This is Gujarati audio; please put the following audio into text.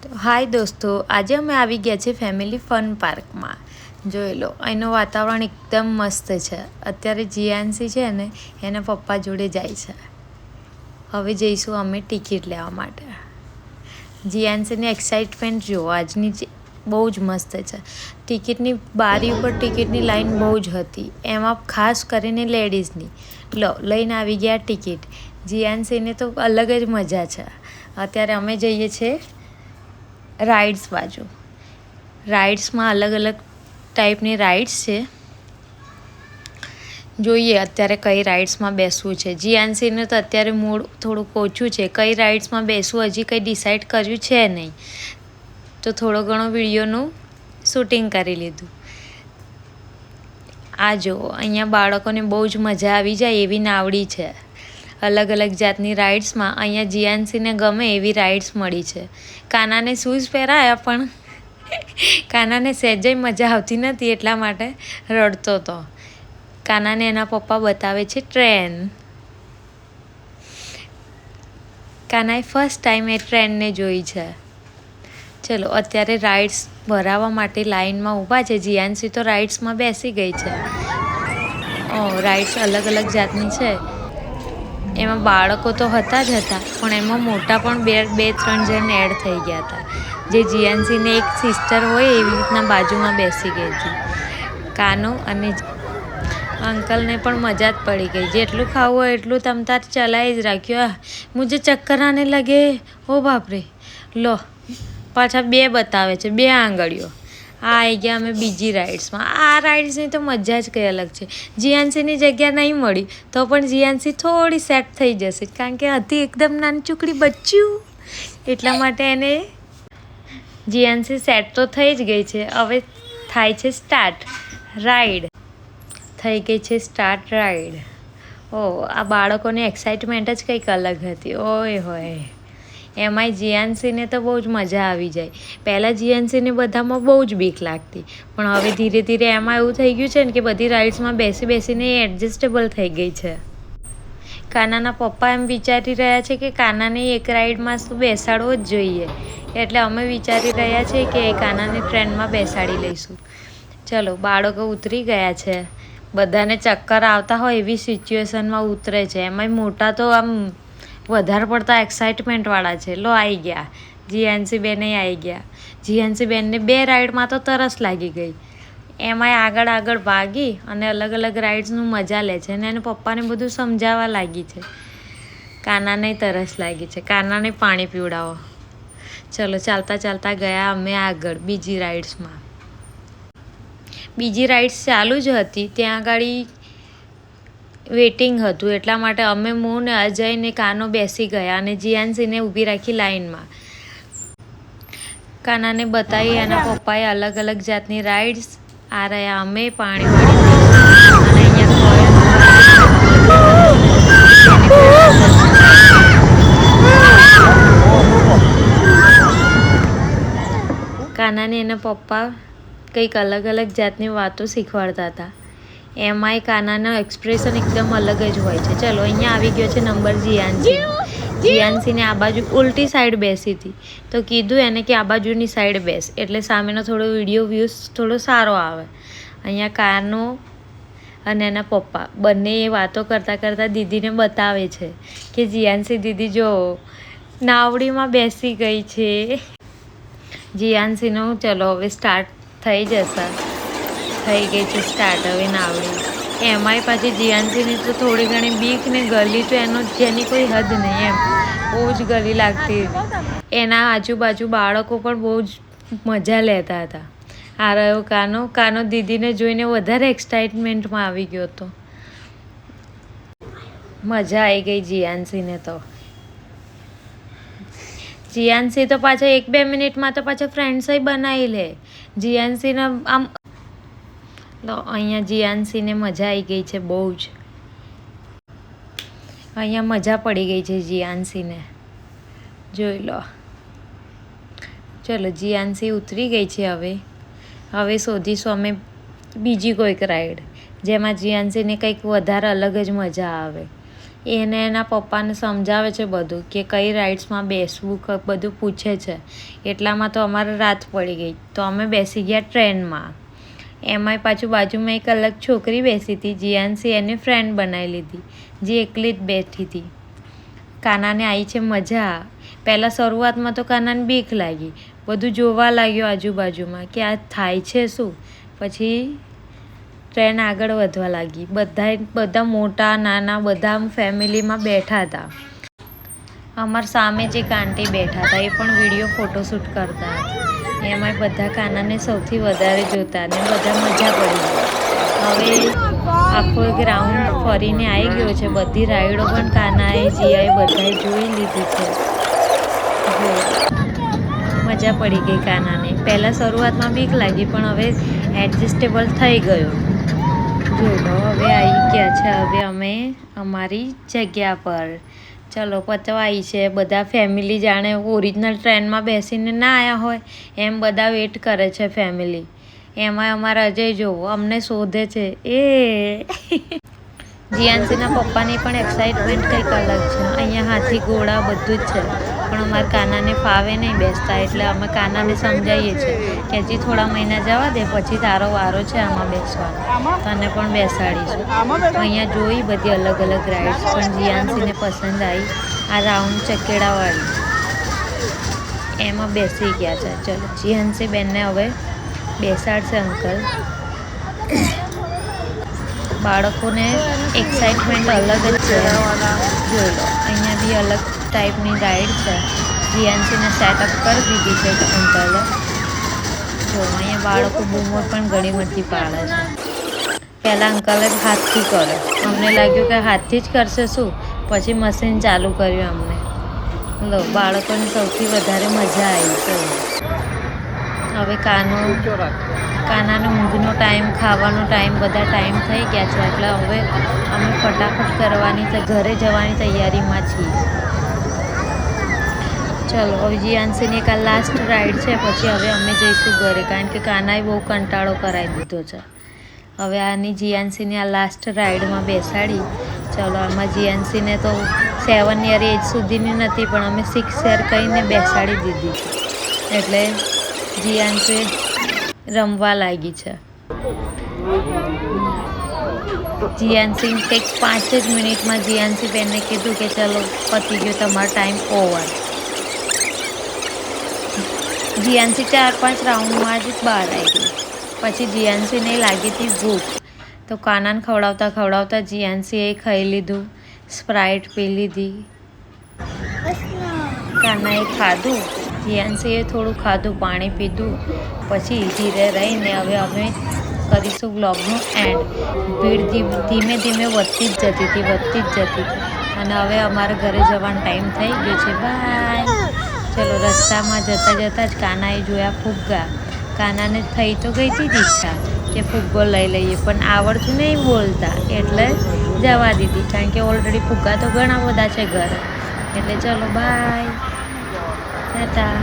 તો હાય દોસ્તો, આજે અમે આવી ગયા છે ફેમિલી ફન પાર્કમાં. જોઈ લો, અહીંનું વાતાવરણ એકદમ મસ્ત છે. અત્યારે જીયાન્સી છે ને એના પપ્પા જોડે જાય છે. હવે જઈશું અમે ટિકિટ લેવા માટે. જીયાન્સીની એક્સાઇટમેન્ટ જુઓ, આજની બહુ જ મસ્ત છે. ટિકિટની બારી ઉપર ટિકિટની લાઈન બહુ જ હતી, એમાં ખાસ કરીને લેડીઝની. લઈને આવી ગયા ટિકિટ. જીયાન્સીને તો અલગ જ મજા છે. અત્યારે અમે જઈએ છીએ રાઇડ્સ બાજુ. રાઇડ્સમાં અલગ અલગ ટાઈપની રાઇડ્સ છે. જોઈએ અત્યારે કઈ રાઇડ્સમાં બેસવું છે. જીયાન્સીને તો અત્યારે મૂડ થોડુંક ઓછું છે, કઈ રાઇડ્સમાં બેસવું હજી કંઈ ડિસાઈડ કર્યું છે નહીં. તો થોડો ઘણો વિડીયોનું શૂટિંગ કરી લીધું. આ જુઓ, અહીંયા બાળકોને બહુ જ મજા આવી જાય એવી નાવડી છે. અલગ અલગ જાતની રાઇડ્સમાં અહીંયા જીયાન્સીને ગમે એવી રાઇડ્સ મળી છે. કાનાને શૂઝ પહેરાયા પણ કાનાને સહેજે મજા આવતી નથી, એટલા માટે રડતો હતો. કાનાને એના પપ્પા બતાવે છે ટ્રેન. કાનાએ ફર્સ્ટ ટાઈમ એ ટ્રેનને જોઈ છે. ચલો, અત્યારે રાઇડ્સ ભરાવા માટે લાઈનમાં ઊભા છે. જીયાન્સી તો રાઇડ્સમાં બેસી ગઈ છે. રાઇડ્સ અલગ અલગ જાતની છે. એમાં બાળકો તો હતા જ હતા, પણ એમાં મોટા પણ બે ત્રણ જણ એડ થઈ ગયા હતા. જે જીયાન્સીને એક સિસ્ટર હોય એવી રીતના બાજુમાં બેસી ગઈ હતી. કાનો અને અંકલને પણ મજા જ પડી ગઈ. જેટલું ખાવું હોય એટલું તમ તાર ચલાવી જ રાખ્યું. મુझे ચક્કર આને લગે, ઓ બાપરે. લો, પાછા બે બતાવે છે, બે આંગળીઓ. આ આવી ગયા અમે બીજી રાઇડ્સમાં. આ રાઇડ્સની તો મજા જ કંઈ અલગ છે. જીયાન્સીની જગ્યા નહીં મળી તો પણ જીયાન્સી થોડી સેટ થઈ જશે, કારણ કે હતી એકદમ નાની ચૂકડી બચ્યું, એટલા માટે એને જીયાન્સી સેટ તો થઈ જ ગઈ છે. હવે થાય છે સ્ટાર્ટ રાઈડ. થઈ ગઈ છે સ્ટાર્ટ રાઈડ. આ બાળકોની એક્સાઇટમેન્ટ જ કંઈક અલગ હતી. ઓય હોય, એમાંય જીયાન્સીને તો બહુ જ મજા આવી જાય. પહેલાં જીયાન્સીને બધામાં બહુ જ બીક લાગતી, પણ હવે ધીરે ધીરે એમાં એવું થઈ ગયું છે ને કે બધી રાઇડ્સમાં બેસી બેસીને એડજસ્ટેબલ થઈ ગઈ છે. કાનાના પપ્પા એમ વિચારી રહ્યા છે કે કાનાને એક રાઇડમાં શું બેસાડવો જ જોઈએ, એટલે અમે વિચારી રહ્યા છીએ કે કાનાને ટ્રેનમાં બેસાડી લઈશું. ચલો, બાળકો ઉતરી ગયા છે. બધાને ચક્કર આવતા હોય એવી સિચ્યુએશનમાં ઉતરે છે. એમાંય મોટા તો આમ વધારે પડતા એક્સાઇટમેન્ટવાળા છે. લો, આવી ગયા જીયાન્સી બેને આવી ગયા. જીયાન્સી બેનને બે રાઇડમાં તો તરસ લાગી ગઈ. એમાંય આગળ ભાગી અને અલગ અલગ રાઇડ્સનું મજા લે છે. અને એના પપ્પાને બધું સમજાવવા લાગી છે. કાનાને તરસ લાગી છે, કાનાને પાણી પીવડાવો. ચલો, ચાલતા ચાલતા ગયા અમે આગળ બીજી રાઇડ્સમાં. બીજી રાઇડ્સ ચાલુ જ હતી, ત્યાં આગળ વેટિંગ હતું, એટલા માટે અમે હું ને અજય ને કાનો બેસી ગયા અને જીયાન્સીને ઊભી રાખી લાઈનમાં. કાનાને બતાવી એના પપ્પાએ અલગ અલગ જાતની રાઇડ્સ. આ રહ્યા અમે પાણી અને કાનાને એના પપ્પા કંઈક અલગ અલગ જાતની વાતો શીખવાડતા હતા. એમાંય કાનાનો એક્સપ્રેશન એકદમ અલગ જ હોય છે. ચલો, અહીંયા આવી ગયો છે નંબર જીયાન્સી. જીયાન્સીને આ બાજુ ઉલટી સાઈડ બેસી હતી, તો કીધું એને કે આ બાજુની સાઈડ બેસ, એટલે સામેનો થોડો વિડીયો વ્યૂઝ થોડો સારો આવે. અહીંયા કાનો અને એના પપ્પા બંને એ વાતો કરતાં કરતાં દીદીને બતાવે છે કે જીયાન્સી દીદી જો નાવડીમાં બેસી ગઈ છે. જીયાન્સીનો ચલો હવે સ્ટાર્ટ થઈ જશે. થઈ ગઈ છે સ્ટાર્ટ હવે નાવડી. એમાંય પાછી જીયાન્સીની તો થોડી ઘણી બીક ને ગલી તો જેની કોઈ હદ નહીં, એમ બહુ જ ગલી લાગતી હતી. એના આજુબાજુ બાળકો પણ બહુ જ મજા લેતા હતા. આ રહ્યો કાનો દીદીને જોઈને વધારે એક્સાઇટમેન્ટમાં આવી ગયો હતો. મજા આવી ગઈ જીયાન્સીને તો. જીયાન્સી તો પાછા 1-2 મિનિટમાં તો પાછા ફ્રેન્ડ્સય બનાવી લે. જીયાન્સીને આમ અહીંયા જીયાન્સીને મજા આવી ગઈ છે બહુ જ. અહીંયા મજા પડી ગઈ છે જીયાન્સીને, જોઈ લો. ચલો, જીયાન્સી ઉતરી ગઈ છે. હવે શોધીશું અમે બીજી કોઈક રાઈડ જેમાં જીયાન્સીને કંઈક વધારે અલગ જ મજા આવે. એને એના પપ્પાને સમજાવે છે બધું કે કઈ રાઇડ્સમાં બેસવું બધું પૂછે છે. એટલામાં તો અમારે રાત પડી ગઈ તો અમે બેસી ગયા ટ્રેનમાં. એમાંય પાછું બાજુમાં એક અલગ છોકરી બેસી હતી. જીયાન્સી એની ફ્રેન્ડ બનાવી લીધી જે એકલી જ બેઠી હતી. કાનાને આવી છે મજા. પહેલાં શરૂઆતમાં તો કાનાને બીક લાગી, બધું જોવા લાગ્યો આજુબાજુમાં કે આ થાય છે શું. પછી ટ્રેન આગળ વધવા લાગી. બધા મોટા નાના બધા ફેમિલીમાં બેઠા હતા. અમારા સામે જે આંટી બેઠા હતા એ પણ વિડીયો ફોટોશૂટ કરતા હતા. એમાંય બધા કાનાને સૌથી વધારે જોતા ને બધા મજા પડી. હવે આખો એક રાઉન્ડ ફરીને આવી ગયો છે. બધી રાઈડો પણ કાનાએ જીયાએ બધાએ જોઈ લીધી છે. મજા પડી ગઈ કાનાને. પહેલાં શરૂઆતમાં બીક લાગી પણ હવે એડજસ્ટેબલ થઈ ગયો. જો હવે આવી ગયા છે. હવે અમે અમારી જગ્યા પર ચલો પચવાઈ છે. બધા ફેમિલી જાણે ઓરિજિનલ ટ્રેનમાં બેસીને ના આવ્યા હોય એમ બધા વેટ કરે છે ફેમિલી. એમાં અમારા અજય જોવો અમને શોધે છે. જીયાન્સીના પપ્પાની પણ એક્સાઇટમેન્ટ કંઈક અલગ છે. અહીંયા હાથી ઘોડા બધું જ છે પણ અમારા કાનાને ફાવે નહીં બેસતા એટલે અમે કાનાને સમજાવીએ છીએ કે હજી થોડા મહિના જવા દે પછી તારો વારો છે આમાં બેસવાનો, તને પણ બેસાડીશું. અહીંયા જોઈ બધી અલગ અલગ રાઇડ્સ પણ જીયાન્સીને પસંદ આવી આ રાઉન્ડ ચકેડાવાળી. એમાં બેસી ગયા છે. ચલો જીયાન્સી બેનને હવે બેસાડશે અંકલ. બાળકોને એક્સાઇટમેન્ટ અલગ જ છે. જોઈ લો અહીંયા બી અલગ ટાઈપની રાઈડ છે. જીયાન્સીને સેટઅપ કરી દીધી છે અંકલે. જો અહીંયા બાળકો બૂમો પણ ઘણી બધી પાડે છે. પહેલાં અંકલે હાથથી કર્યો. અમને લાગ્યું કે હાથથી જ કરશે શું, પછી મશીન ચાલુ કર્યું અમને. લો બાળકોને સૌથી વધારે મજા આવી છે. હવે કાનાનો ઊંઘનો ટાઈમ, ખાવાનો ટાઈમ બધા ટાઈમ થઈ ગયા છે એટલે હવે અમે ફટાફટ ઘરે જવાની તૈયારીમાં છીએ. ચલો હવે જીયાન્સીની એક આ લાસ્ટ રાઈડ છે પછી હવે અમે જઈશું ઘરે કારણ કે કાનાએ બહુ કંટાળો કરાવી દીધો છે. હવે આની જીયાન્સીની આ લાસ્ટ રાઈડમાં બેસાડી. ચલો આમાં જીયાન્સીને તો 7 યર એજ સુધીની નથી પણ અમે 6 યર કહીને બેસાડી દીધી છે એટલે જીયાન્સી રમવા લાગી છે. જીયાન્સી કંઈક 5 જ મિનિટમાં જીયાન્સી બેનને કીધું કે ચલો પતી ગયો તમારો ટાઈમ ઓવર. જીયાન્સી 4-5 રાઉન્ડમાં જ બહાર આવી ગઈ. પછી જીયાન્સીને લાગી હતી ભૂખ તો કાનાને ખવડાવતા જીયાન્સીએ ખાઈ લીધું, સ્પ્રાઇટ પી લીધી. કાનાએ ખાધું, જીયાન્સીએ થોડું ખાધું, પાણી પીધું. પછી ધીરે રહીને હવે અમે કરીશું બ્લોગનો એન્ડ. ભીડ ધીમે ધીમે વધતી જ જતી હતી અને હવે અમારા ઘરે જવાનો ટાઈમ થઈ ગયો છે. બાય. ચલો રસ્તામાં જતાં જ કાનાએ જોયા ફુગ્ગા. કાનાને થઈ તો ગઈ હતી જ ઈચ્છા કે ફુગ્ગો લઈ લઈએ પણ આવડતું નહીં બોલતા એટલે જવા દીધી કારણ કે ઓલરેડી ફુગ્ગા તો ઘણા બધા છે ઘરે. એટલે ચલો બાય, ટાટા.